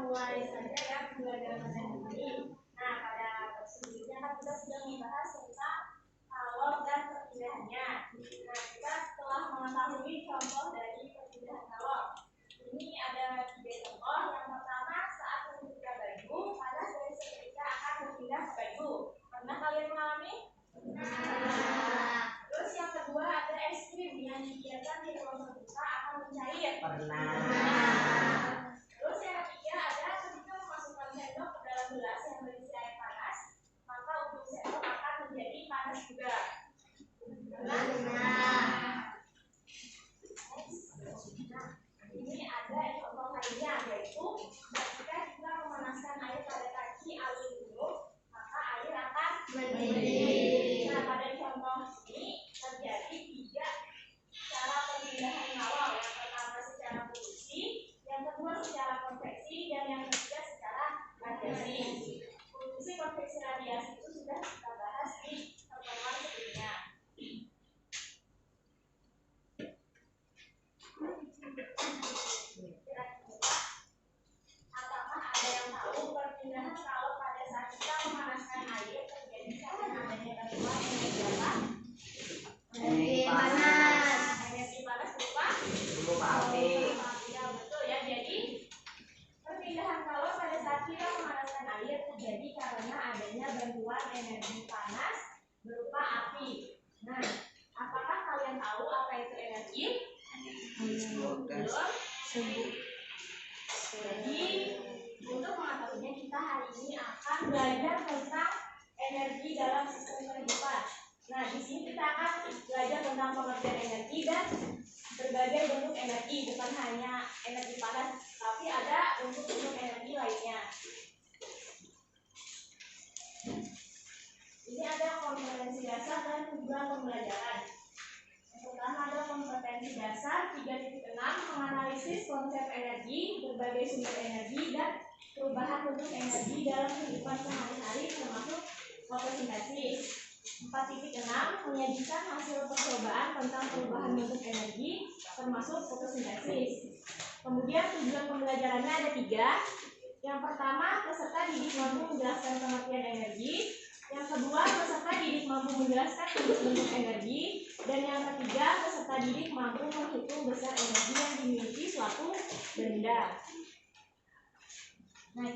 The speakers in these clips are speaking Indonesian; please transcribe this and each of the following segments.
Mulai saja ya pembelajaran ini. Nah, pada sebelumnya kan kita sudah membahas tentang kalor dan perpindahannya. Nah, kita setelah mengetahui contoh dari perpindahan kalor. Ini ada 3 contoh. Yang pertama, saat menyetrika baju, panas dari setrika akan berpindah ke baju. Pernah kalian mengalami? Terus yang kedua, ada es krim yang dibiarkan di ruang terbuka akan mencair. Terus yang ketiga ada ketika memasukkan sendok ke dalam gelas yang berisi air panas, maka ujung sendok akan menjadi panas juga. Nah, ini ada contoh lainnya, yaitu ketika kita memanaskan air pada kaki aluminium, maka air akan mendidih. Nah, pada contoh ini terjadi 3 cara perpindahan kalor. Yang pertama secara produksi, yang kedua secara konveksi, dan yang ketiga secara radiasi. Produksi, konveksi, radiasi itu sudah kita bahas di pertemuan sebelumnya. Apakah ada yang tahu perpindahan kalor pada saat kita memanaskan air terjadi karena adanya bantuan energi apa? Energi panas. Energi panas berupa api. Ya, betul ya. Jadi perpindahan kalor pada saat kita memanaskan air terjadi karena adanya bantuan energi panas berupa api. Nah, apakah kalian tahu apa itu energi? Belum. Jadi untuk mengetahuinya kita hari ini akan belajar tentang energi dalam sistem kehidupan. Nah, di sini kita akan belajar tentang pengertian energi dan berbagai bentuk energi, bukan hanya energi panas, tapi ada bentuk-bentuk energi lainnya. Ini ada kompetensi dasar dan tujuan pembelajaran. Yang pertama ada kompetensi dasar 3.6, menganalisis konsep energi, berbagai sumber energi, dan perubahan bentuk energi dalam kehidupan sehari-hari termasuk fotosintesis. 4.6, menyajikan hasil percobaan tentang perubahan bentuk energi termasuk fotosintesis. Kemudian tujuan pembelajarannya ada 3. Yang pertama, peserta didik mampu menjelaskan pengertian energi. Yang kedua, peserta didik mampu menjelaskan bentuk energi. Dan yang ketiga, peserta didik mampu menghitung besar energi yang dimiliki suatu benda. Nah,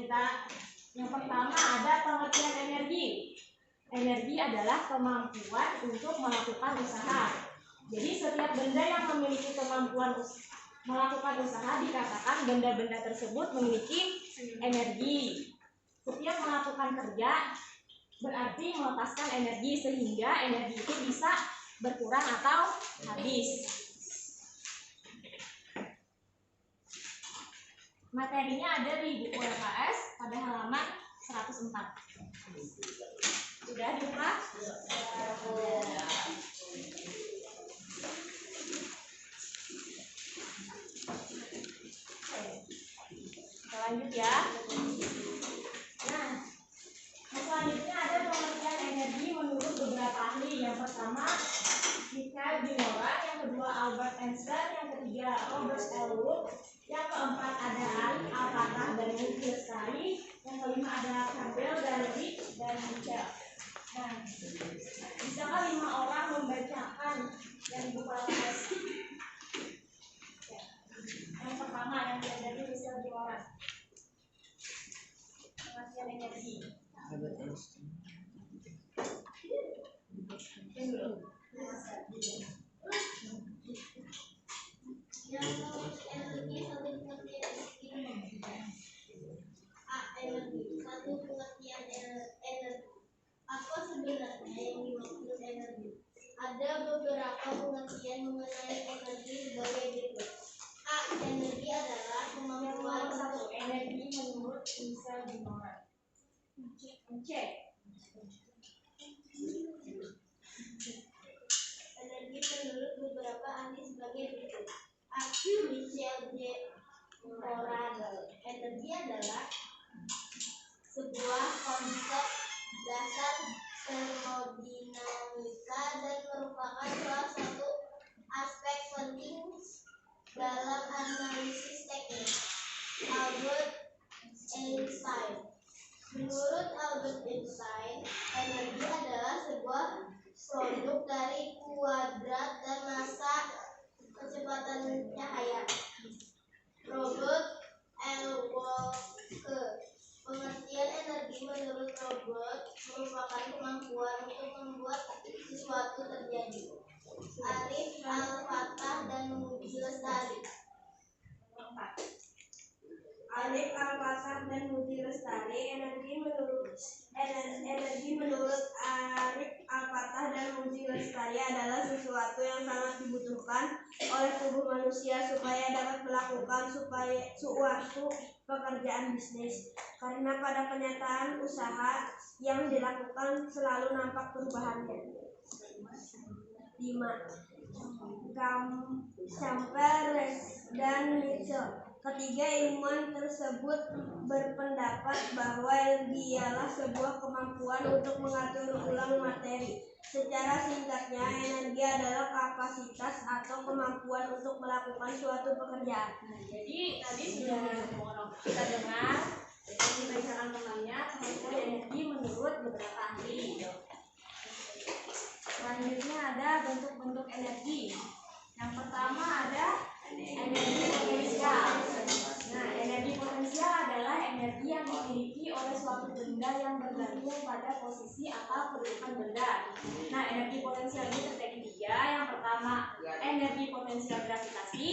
yang pertama ada pengertian energi. Energi adalah kemampuan untuk melakukan usaha. Jadi setiap benda yang memiliki kemampuan melakukan usaha dikatakan benda-benda tersebut memiliki energi. Setiap melakukan kerja berarti melepaskan energi sehingga energi itu bisa berkurang atau habis. Materinya ada di buku LKS pada halaman 104. Sudah dibuka? Kita lanjut ya. Nah, selanjutnya ada pengertian energi menurut beberapa ahli. Yang pertama, Ensler, yang ketiga Robert Elwood, yang keempat ada Ali Al-Fatah dan Mugi Lestari, yang kelima ada Campbell dan Rick dan Michel. Nah, bisakah 5 orang membacakan dari buku LKS? Yang pertama yang dari Michel Joran, pengertian energi. Energi satu pengertian satu pengertian energi. Apa sebenarnya yang dimaksud energi? Ada beberapa pengertian mengenai energi sebagai berikut. A. Energi adalah kemampuan satu. Energi menurut Michel Joran. C. Energi menurut beberapa ahli sebagai berikut. A. Michel Joran. Energi adalah sebuah konsep dasar termodinamika dan merupakan salah satu aspek penting dalam analisis teknik. Albert Einstein. Menurut Albert Einstein, energi adalah sebuah produk dari kuadrat dan massa kecepatan cahaya. Robert L. Walker. Pengertian energi menurut Robert merupakan kemampuan untuk membuat sesuatu terjadi. Arif Al-Fatah dan Mugi Lestari. Arif Al-Fatah dan Mugi Lestari. Energi menurut Arif Al-Fatah dan Mugi Lestari adalah sesuatu yang sangat dibutuhkan oleh tubuh manusia supaya dapat melakukan suatu pekerjaan bisnis, karena pada kenyataan usaha yang dilakukan selalu nampak perubahannya. 5. Campbell dan Mitchell. Ketiga ilmuwan tersebut berpendapat bahwa energi ialah sebuah kemampuan untuk mengatur ulang materi. Secara singkatnya, energi adalah kapasitas atau kemampuan untuk melakukan suatu pekerjaan. Jadi tadi sudah kita dengar yang dibacakan temannya pengertian energi menurut beberapa ahli. Selanjutnya ada bentuk-bentuk energi. Yang pertama ada energi potensial. Nah, energi potensial adalah energi yang dimiliki oleh suatu benda yang bergantung pada posisi atau kedudukan benda. Nah, energi potensial ini terbagi 3. Yang pertama, energi potensial gravitasi.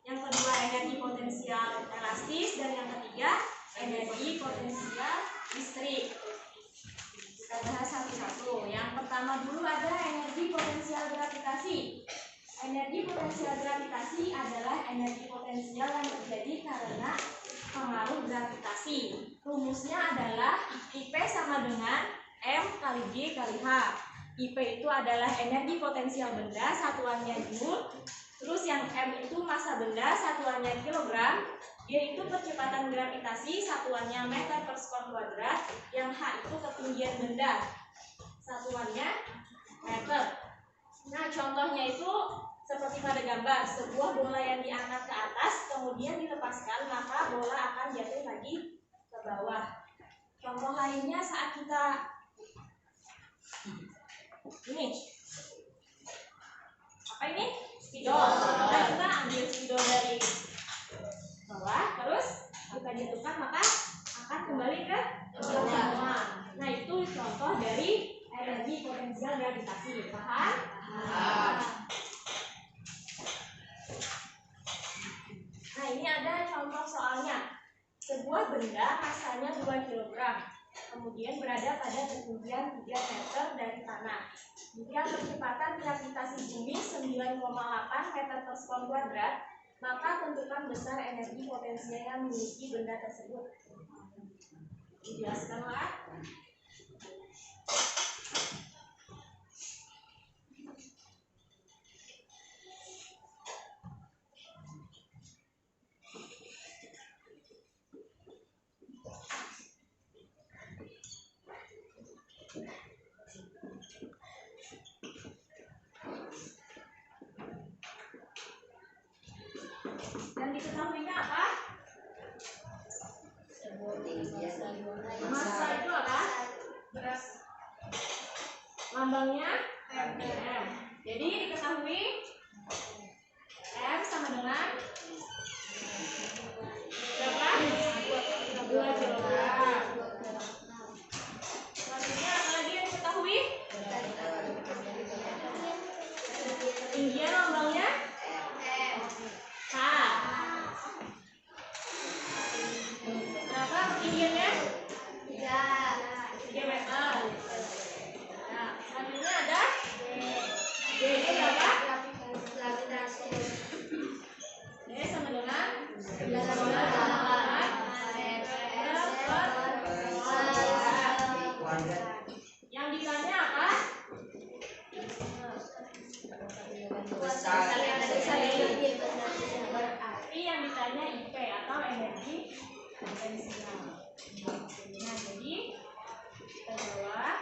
Yang kedua, energi potensial elastis. Dan yang ketiga, energi potensial listrik. Kita bahas satu-satu. Yang pertama dulu ada energi potensial gravitasi. Energi potensial gravitasi adalah energi potensial yang terjadi karena pengaruh gravitasi. Rumusnya adalah IP sama dengan M kali G kali H. IP itu adalah energi potensial benda, satuannya Joule. Terus yang M itu massa benda, satuannya kilogram. G itu percepatan gravitasi, satuannya meter per sekon kuadrat. Yang H itu ketinggian benda, satuannya meter. Nah, contohnya itu seperti pada gambar, sebuah bola yang diangkat ke atas kemudian dilepaskan, maka bola akan jatuh lagi ke bawah. Contoh lainnya saat kita ini apa ini? Spidol. Nah, kita ambil spidol dari bawah, terus kita jatuhkan, maka akan kembali ke bawah. Nah, itu contoh dari energi potensial gravitasi. Paham? Nah, ini ada contoh soalnya. Sebuah benda massanya 2 kg, kemudian berada pada ketinggian 3 meter dari tanah. Jika kecepatan gravitasi bumi 9,8 meter per sekon kuadrat, maka tentukan besar energi potensial yang dimiliki benda tersebut. Dijelaskanlah. diketahuinya apa? Massa itu apa? Lambangnya M. Jadi diketahui M sama dengan berapa? 2 kilogram. Selanjutnya apa lagi yang diketahui? Ketinggian lambangnya K. Berapa ketinggiannya? 3 meter. Nah, selanjutnya ada D. D berapa? D sama dengan 9,8 meter per kuadrat. Yang ditanya apa? Berarti yang ditanya IP atau energi potensial. Nah, jadi kita jawab.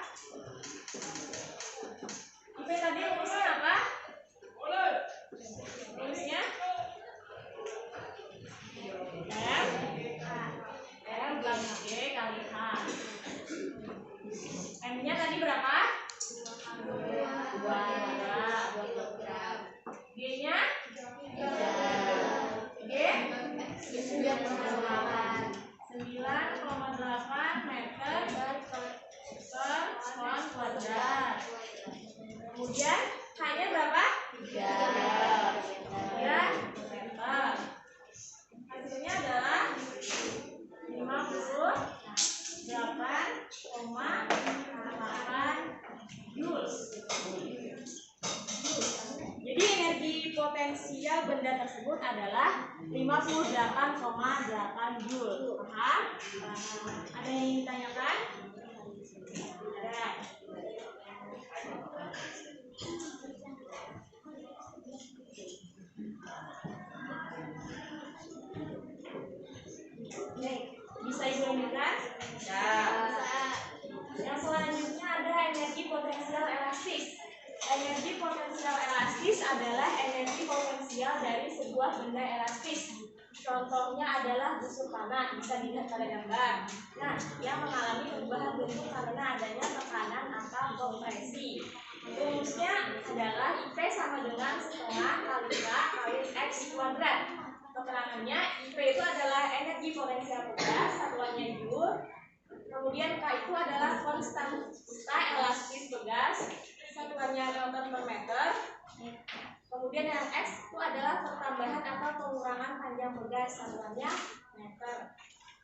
IP tadi rumusnya apa? Rumusnya M bagi G kali H. M-nya tadi berapa? 2 kilogram. G-nya? G? 9,8 meter per ton kuadrat. Kemudian H-nya berapa? 3 meter. Hasilnya adalah 58,8 joules. Jadi energi potensial benda tersebut adalah 58,8 joule. Paham? Ada yang ingin ditanyakan? Ada. Bisa Ibu lanjutkan? Yang selanjutnya ada energi potensial elastis. Energi potensial elastis adalah energi potensial dari sebuah benda elastis. Contohnya adalah busur panah, bisa dilihat pada gambar. Nah, yang mengalami perubahan bentuk karena adanya tekanan atau kompresi. Rumusnya adalah IP sama dengan setengah kali K kali X kuadrat. Keterangannya IP itu adalah energi potensial pegas, satuannya joule. Kemudian K itu adalah konstanta elastis pegas, satuannya Newton per meter. Kemudian yang X itu adalah pertambahan atau pengurangan panjang pegas, satuannya meter.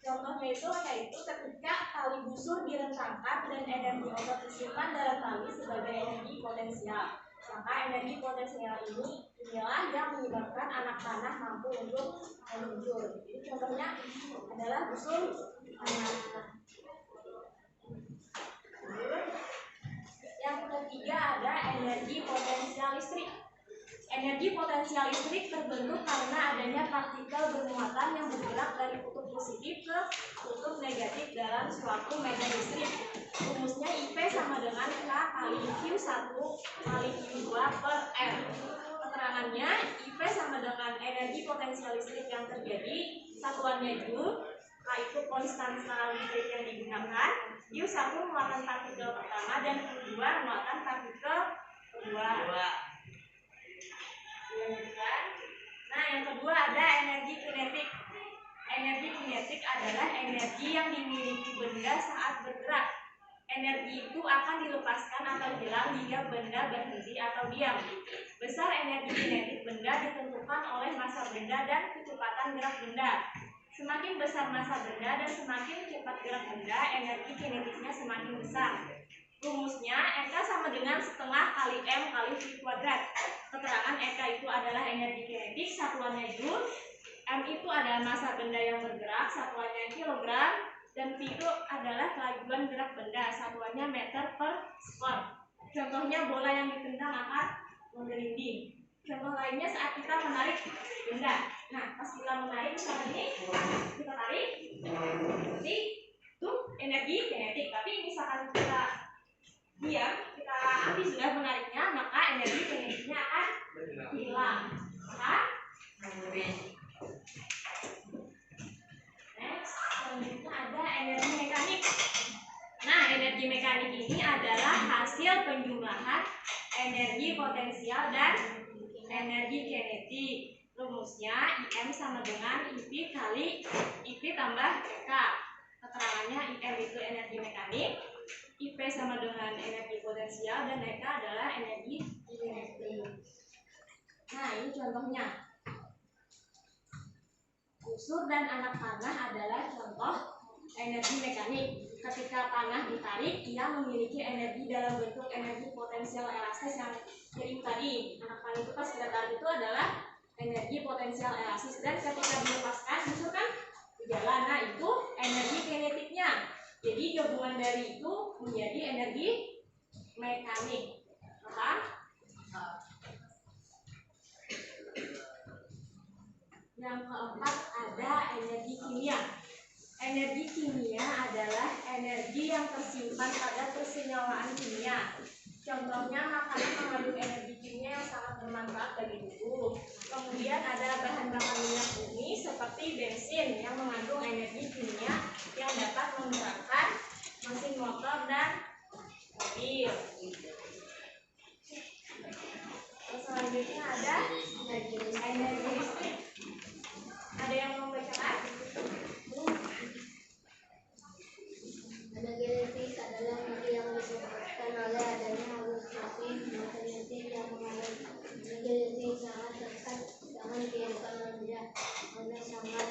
Contohnya itu yaitu ketika tali busur direntangkan dan energi otot disimpan dalam tali sebagai energi potensial. Maka energi potensial inilah yang menyebabkan anak panah mampu untuk meluncur. Jadi contohnya adalah busur panah. Yang ketiga ada energi potensial listrik. Energi potensial listrik terbentuk karena adanya partikel bermuatan yang bergerak dari kutub positif ke kutub negatif dalam suatu medan listrik. Rumusnya IP sama dengan K kali Q1 kali Q2 per R. Keterangannya IP sama dengan energi potensial listrik yang terjadi, satuannya joule. K itu konstanta listrik yang digunakan. Q1 muatan partikel pertama dan Q2 muatan partikel kedua. Nah, yang kedua ada energi kinetik. Energi kinetik adalah energi yang dimiliki benda saat bergerak. Energi itu akan dilepaskan atau hilang jika benda berhenti atau diam. Besar energi kinetik benda ditentukan oleh massa benda dan kecepatan gerak benda. Semakin besar massa benda dan semakin cepat gerak benda, energi kinetiknya semakin besar. Rumusnya EK sama dengan setengah kali M kali V kuadrat. Keterangan EK itu adalah energi kinetik, satuannya joule. M itu adalah massa benda yang bergerak, satuannya kilogram. Dan V itu adalah kelajuan gerak benda, satuannya meter per skor. Contohnya bola yang ditendang akan menggelinding. Contoh lainnya saat kita menarik benda. Nah, pas kita menarik misalnya ini, kita tarik, berarti itu energi kinetik. Tapi misalkan kita diam, kita api sudah menariknya, maka energi kinetiknya akan hilang. Maka Energi mekanik ini adalah hasil penjumlahan energi potensial dan energi kinetik. Rumusnya IM sama dengan IP kali IP tambah PK. Keterangannya IM itu energi mekanik, IP sama dengan energi potensial, dan PK adalah energi kinetik. Nah, ini contohnya. Busur dan anak panah adalah contoh energi mekanik. Ketika panah ditarik, ia memiliki energi dalam bentuk energi potensial elastis yang jadi tadi. Anak panah itu pas kita tarik itu adalah energi potensial elastis, dan ketika dilepaskan busur kan berjalan. Nah, itu energi kinetiknya. Jadi gabungan dari itu menjadi energi mekanik. Paham? Yang keempat ada energi kimia. Energi kimia adalah energi yang tersimpan pada persenyalaan kimia. Contohnya makanan mengandung energi kimia yang sangat bermanfaat bagi tubuh. Kemudian ada bahan bakar minyak bumi seperti bensin yang mengandung energi kimia yang dapat menggerakkan mesin motor dan mobil. Terus selanjutnya ada energi listrik. Ada yang mau membacakan? Energi listrik adalah energi yang disebabkan oleh adanya arus listrik magnetik yang mengalir. Energi listrik sangat dekat dengan kehidupan manusia karena sangat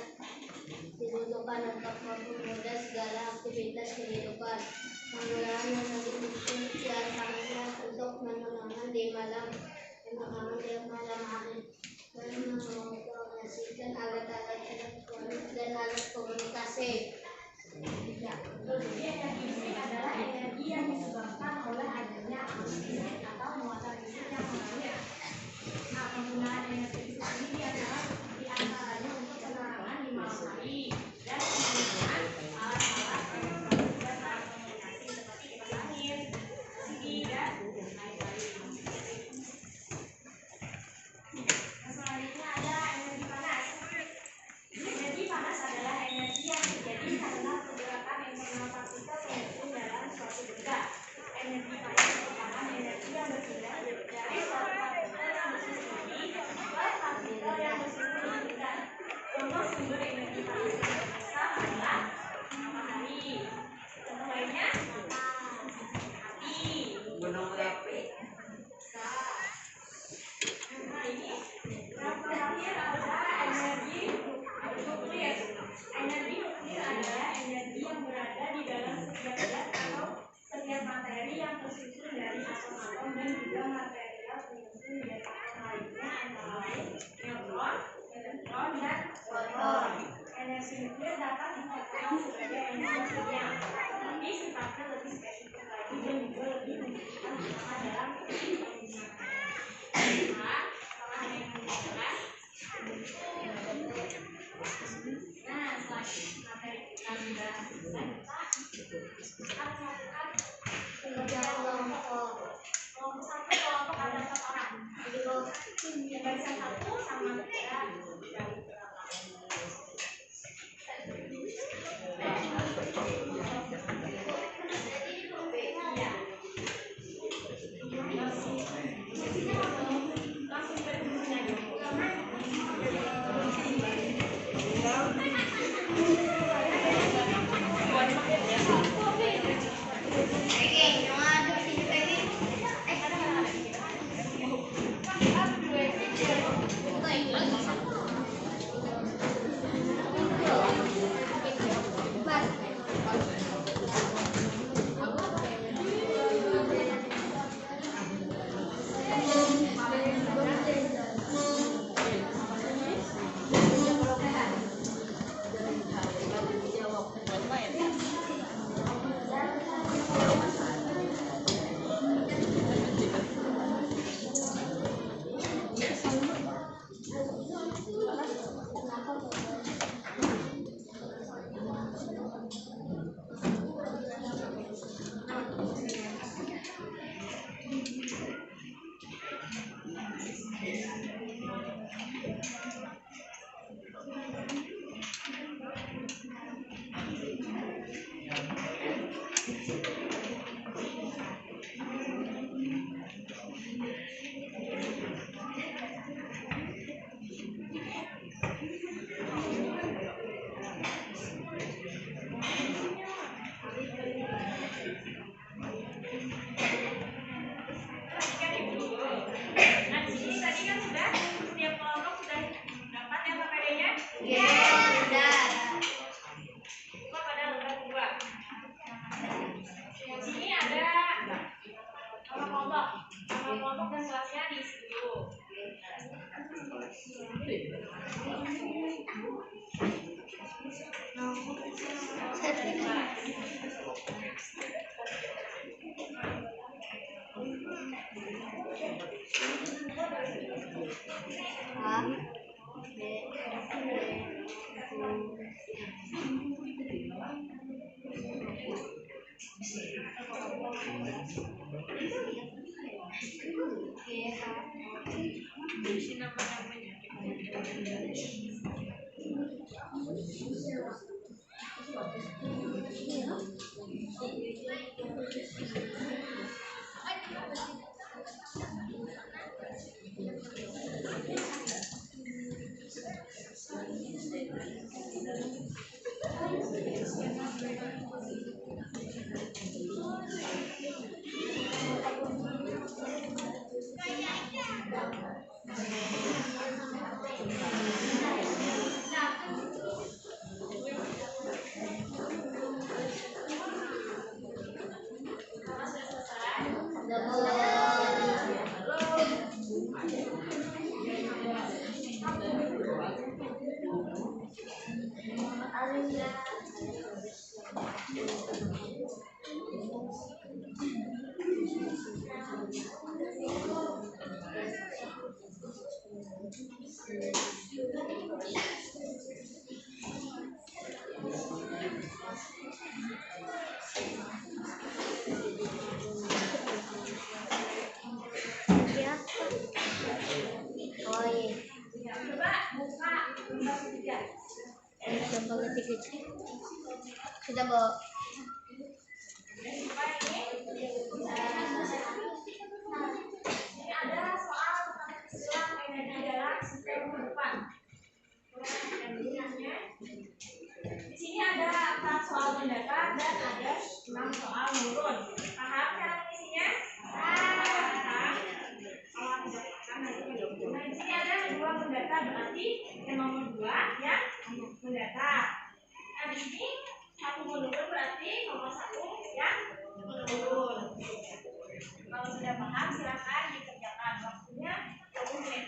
dibutuhkan untuk mempermudah segala aktivitas kehidupan. Penggunaan energi listrik diantaranya untuk penerangan di malam hari dan mengoperasikan alat-alat elektronik dan alat komunikasi. Jadi energi listrik adalah energi yang disebabkan oleh adanya arus listrik atau muatan listrik yang mengalir. Nah, penggunaan energi listrik ini diantaranya untuk penerangan di malam hari dan penggunaan alat-alat elektronik dan alat komunikasi seperti kipas angin, TV, dan lain-lain. Selanjutnya ada energi panas. Energi panas adalah energi yang terjadi karena pergerakan internal partikel pengepung dalam suatu benda. Energi panas merupakan energi yang berpindah dari suatu partikel yang bersembunyi ke partikel yang bersembunyi di benda. Contoh sumber energi panas yang terbesar adalah matahari. Contoh lainnya api, gunung berapi. Nah, ini yang terakhir ada energi nuklir. Energi nuklir adalah energi yang berada di dalam setiap zat atau setiap materi yang tersusun dari atom-atom dan juga material penyusun dari atom lainnya, antara lain neutron, elektron, dan proton. Energi nuklir dapat dikatakan sebagai energi kimia, tetapi sifatnya lebih spesifik lagi dan juga lebih membutuhkan pengetahuan dalam penggunaan. Nah, setelah materi kita sudah selesai, kita akan melakukan pengerjaan kelompok. Kelompok satu, kelompok ada 4 orang. Jadi yang barisan 1 sama 3 dari Oke, A B ya. Oh iya. Coba buka lembar ketiga. Coba ketik sudah bawa. Ini ada soal tentang istilah energi dalam sistem kehidupan. Di sini ada 4 soal mendatar dan ada 6 soal menurun. Paham cara mengisinya? Paham. Nah, di sini ada 2 mendatar, berarti yang nomor 2 yang mendatar. Nah, di sini 1 menurun, berarti nomor 1 yang menurun. Kalau sudah paham silakan dikerjakan. Waktunya 20 menit.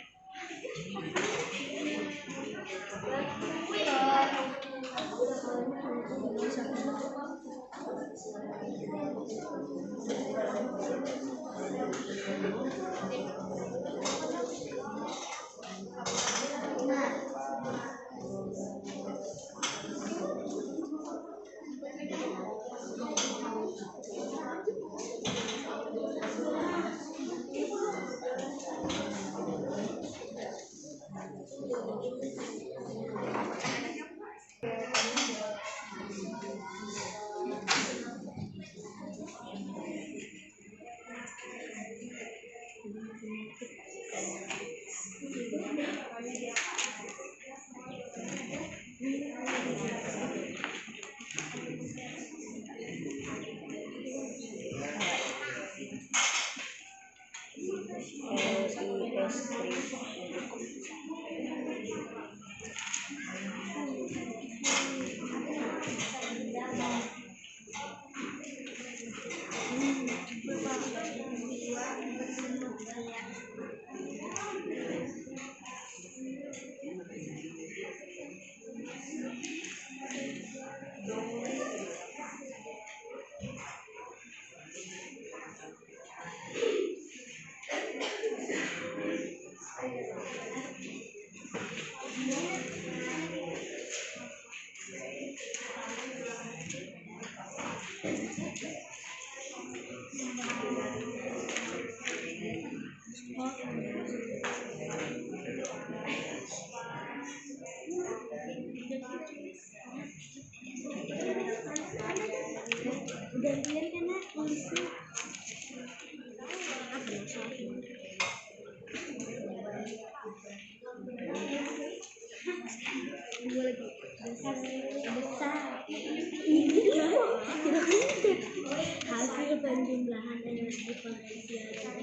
Hasil penjumlahan energi potensial dan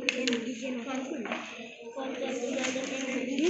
energi generatif potensial dan energi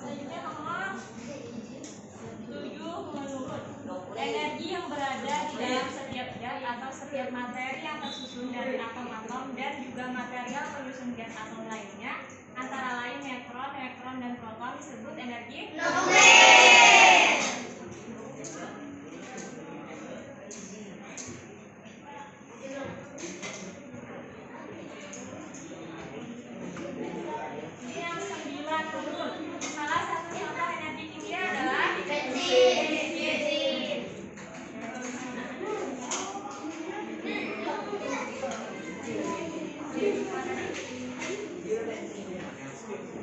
Selanjutnya nomor 7 menurut. Energi yang berada di dalam setiap zat atau setiap materi yang tersusun dari atom-atom dan juga material penyusun gas atom lainnya, antara lain neutron, dan proton, disebut energi nuklir. Yang 9 menurut. Salah satu contoh energi kimia adalah bensin.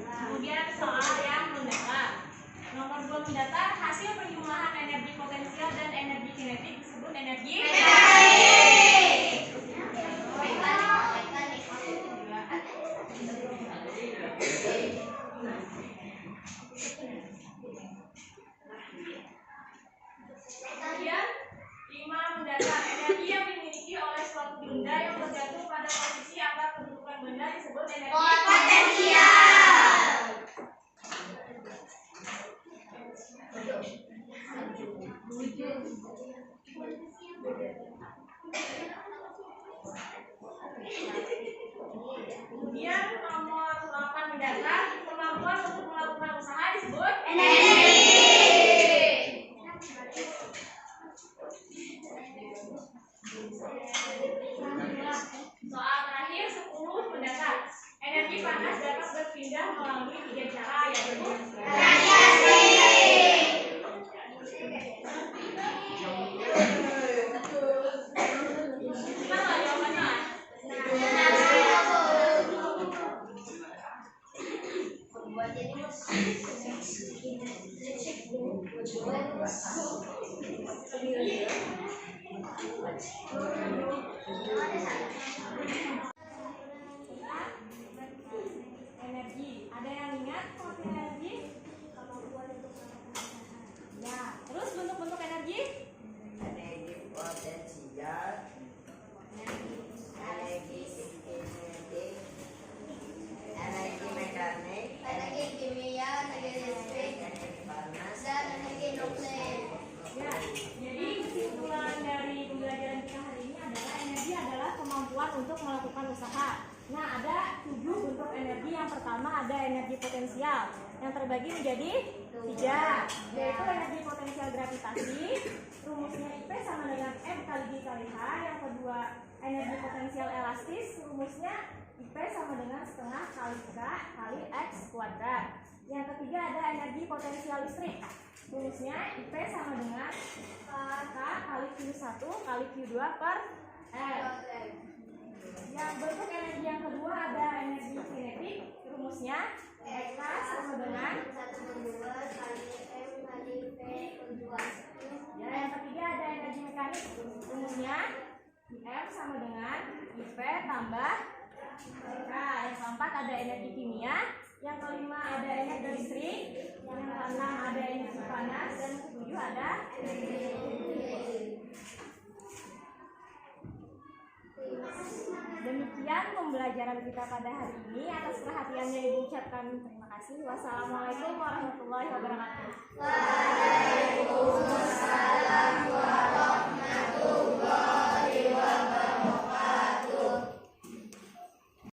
Kemudian soal yang mendatar. Nomor 2 mendatar, hasil penjumlahan energi potensial dan energi kinetik disebut energi Kemudian 5 mendatar, energi yang dimiliki oleh suatu benda yang tergantung pada posisi atau kedudukan benda disebut energi potensial. Kemudian nomor 8 mendatar, kemampuan untuk melakukan usaha disebut energi. Soal terakhir 10 mendatar, energi panas dapat berpindah melalui 3 cara, yaitu radiasi. Gimana jawabannya? Energi. Ada yang ingat maksud energi? Ya. Terus bentuk-bentuk energi? Energi potensial, energi kinetik, energi mekanik, Energi kimia, energi listrik, energi panas, dan energi nuklir. Ya. Jadi kesimpulan dari pembelajaran kita hari ini adalah energi adalah kemampuan untuk melakukan usaha. Nah, ada 7 bentuk energi. Yang pertama pertama ada energi potensial yang terbagi menjadi 3, yaitu energi potensial gravitasi, rumusnya IP sama dengan M kali G kali H. Yang kedua energi potensial elastis, rumusnya IP sama dengan setengah kali K kali X kuadrat. Yang ketiga ada energi potensial listrik, rumusnya IP sama dengan K kali Q1 kali Q2 per R. Yang bentuk energi yang kedua ada energi kinetik, rumusnya EK sama dengan 1/2 kali M kali P per 2. ya. Yang ketiga ada energi mekanik, rumusnya IM sama dengan IP tambah EK. Yang keempat ada energi kimia, yang kelima ada energi listrik, yang keenam ada energi panas, dan yang ketujuh ada Demikian pembelajaran kita pada hari ini. Atas perhatiannya Ibu ucapkan terima kasih. Wassalamualaikum warahmatullahi wabarakatuh. Waalaikumsalam warahmatullahi wabarakatuh.